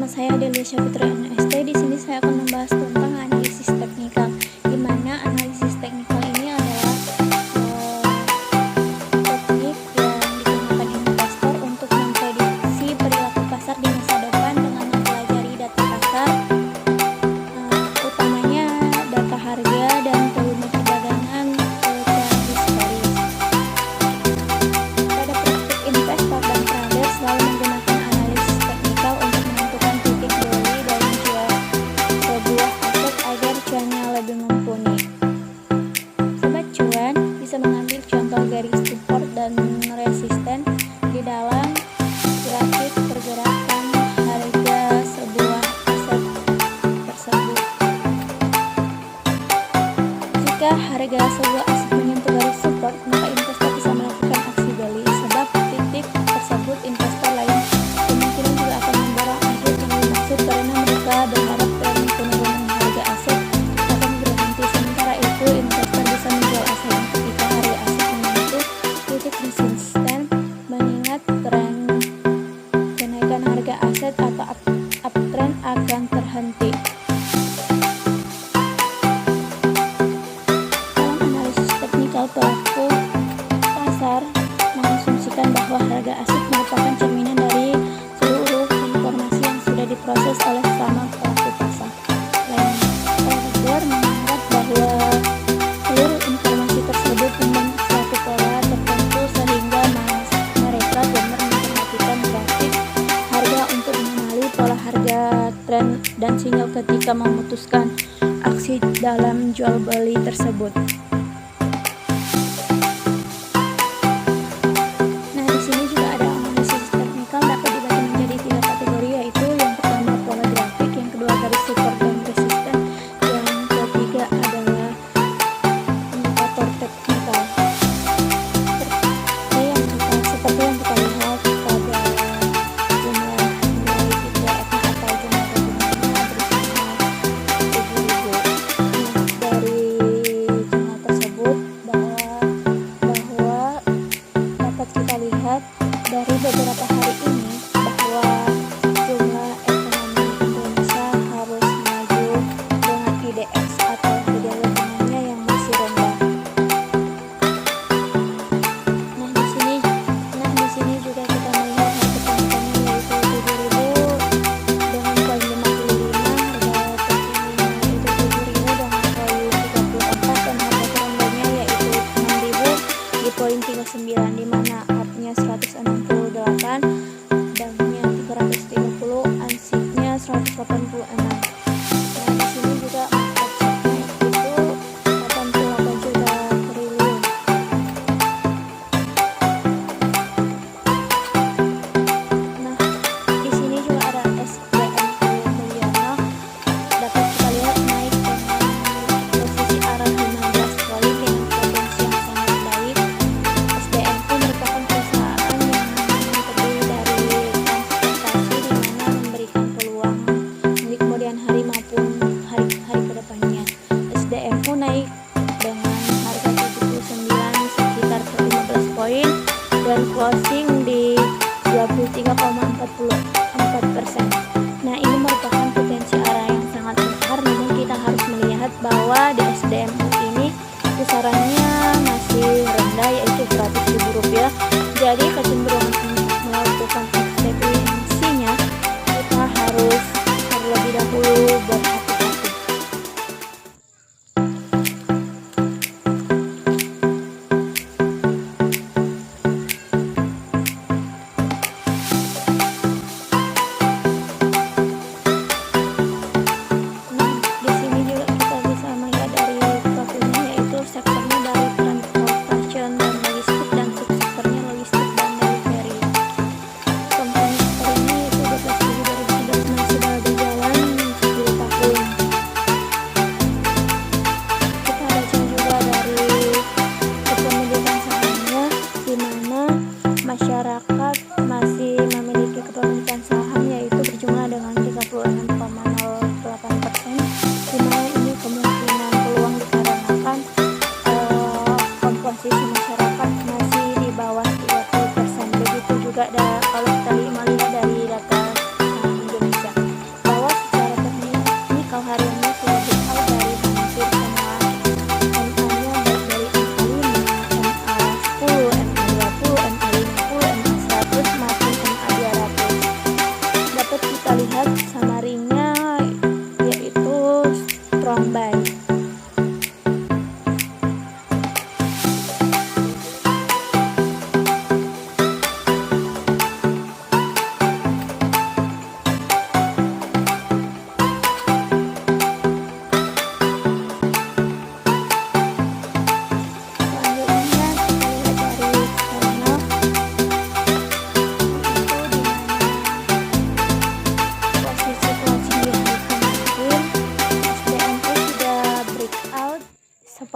saya Delia Syafitri MST. Di sini saya akan membahas tentang analisis teknikal, di mana analisis teknikal ini adalah teknik yang digunakan investor untuk memprediksi perilaku pasar di masa depan dengan mempelajari data pasar, utamanya data harga dan volume perdagangan secara historis. Pada praktik investor dan trader selalu menggunakan analisis teknikal untuk menentukan titik beli dan jual sebuah aset agar cuannya lebih mumpuni. Sobat cuan bisa mengambil contoh garis support dan resisten di dalam grafik pergerakan harga sebuah aset tersebut. Jika harga sebuah aset menyentuh garis support, maka investor bisa melakukan aksi beli, sebab titik tersebut investor lain kemungkinan juga akan memborong aset yang dimaksud karena mereka berharap tren penurunan harga aset akan berhenti. Sementara itu, investor bisa menjual aset ketika harga aset menyentuh titik resisten, mengingat tren kenaikan harga aset atau uptrend akan terhenti. Dalam analisis teknikal, pelaku pasar mengasumsikan bahwa harga aset merupakan cerminan dari seluruh informasi yang sudah diproses oleh sama pelaku pasar. Trader menganggap bahwa seluruh informasi tersebut membentuk suatu pola tertentu sehingga mereka benar memperhatikan grafik harga untuk mengenali pola harga, tren, dan sinyal ketika memutuskan aksi dalam jual beli tersebut. Nah, di sini juga ada analisis teknikal dapat dibagi menjadi 3 kategori, yaitu yang pertama pola grafik, yang kedua garis support dan resisten, yang ketiga adalah indikator teknikal. Seperti yang kita lihat pada jumlah nilai IPF atau jumlah gabungannya berusaha 7.000. Nah, dari jumlah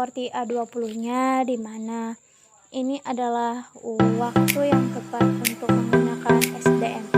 seperti A20-nya di mana ini adalah waktu yang tepat untuk menggunakan SDM.